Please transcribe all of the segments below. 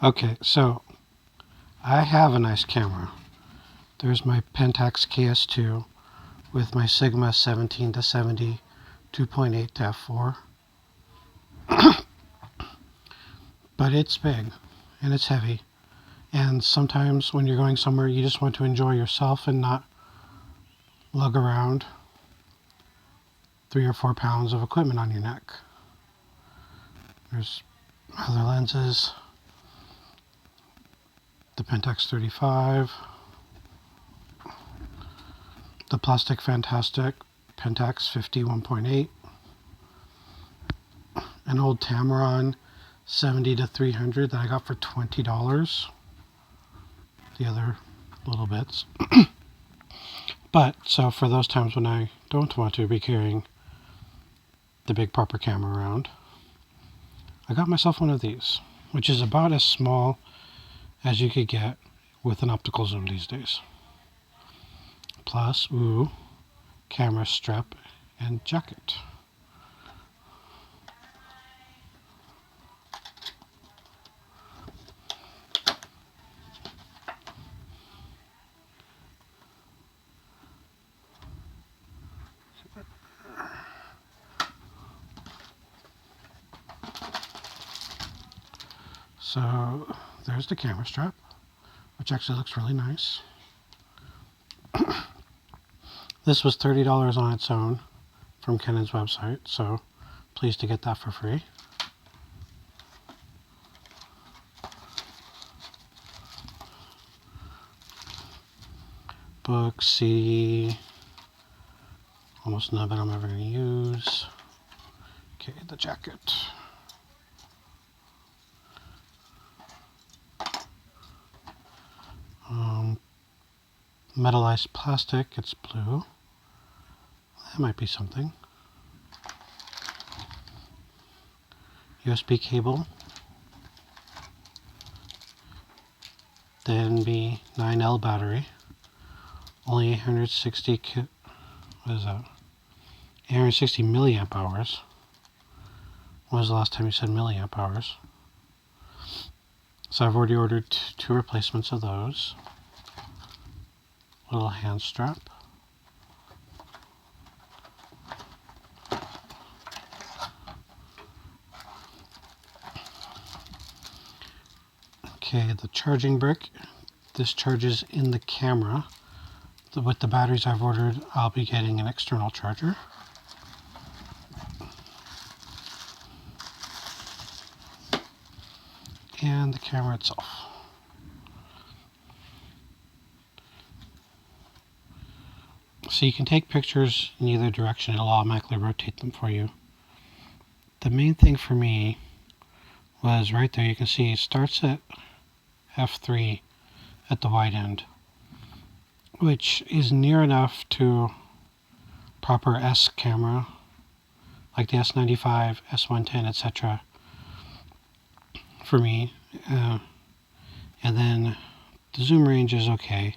Okay, so I have a nice camera. There's my Pentax KS2 with my Sigma 17-70 2.8 to f4. But it's big and it's heavy. And sometimes when you're going somewhere, you just want to enjoy yourself and not lug around 3 or 4 pounds of equipment on your neck. There's other lenses, the Pentax 35, the Plastic Fantastic Pentax 50 1.8, an old Tamron 70-300 that I got for $20. The other little bits. But, so for those times when I don't want to be carrying the big proper camera around, I got myself one of these, which is about as small as you could get with an optical zoom these days. Plus, camera strap and jacket. So there's the camera strap, which actually looks really nice. This was $30 on its own from Canon's website, so pleased to get that for free. Book, CD, almost none of it I'm ever going to use. Okay, the jacket. Metallized plastic, it's blue. That might be something. USB cable. The NB9L battery. Only 860 what is that? 860 milliamp hours. When was the last time you said milliamp hours? So I've already ordered 2 replacements of those. Little hand strap. Okay, the charging brick. This charges in the camera. With the batteries I've ordered, I'll be getting an external charger. And the camera itself. So you can take pictures in either direction. It'll automatically rotate them for you. The main thing for me was right there. You can see it starts at f3 at the wide end, which is near enough to proper S camera, like the S95, S110, etc. for me. And then the zoom range is okay.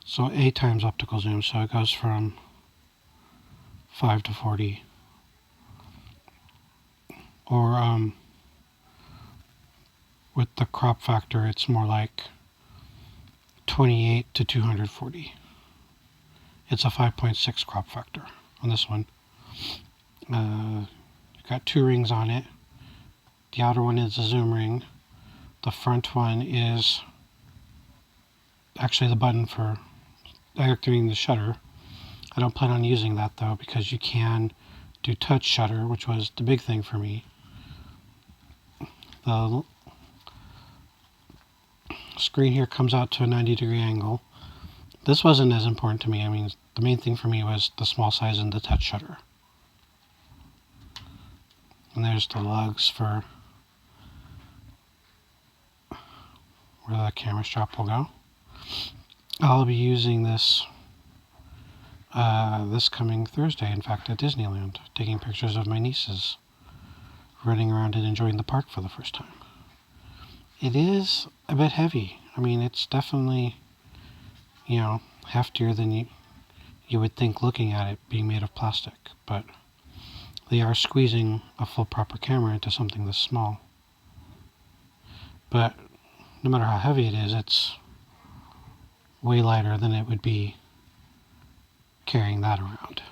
So 8 times optical zoom, so it goes from 5 to 40. Or with the crop factor, it's more like 28 to 240. It's a 5.6 crop factor on this one. Got 2 rings on it. The outer one is a zoom ring. The front one is actually the button for activating the shutter. I don't plan on using that though, because you can do touch shutter, which was the big thing for me. The screen here comes out to a 90-degree angle. This wasn't as important to me. I mean, the main thing for me was the small size and the touch shutter. And there's the lugs for where the camera strap will go. I'll be using this this coming Thursday, in fact, at Disneyland, taking pictures of my nieces running around and enjoying the park for the first time. It is a bit heavy. I mean, it's definitely, heftier than you would think looking at it being made of plastic, but they are squeezing a full proper camera into something this small. but no matter how heavy it is, it's way lighter than it would be carrying that around.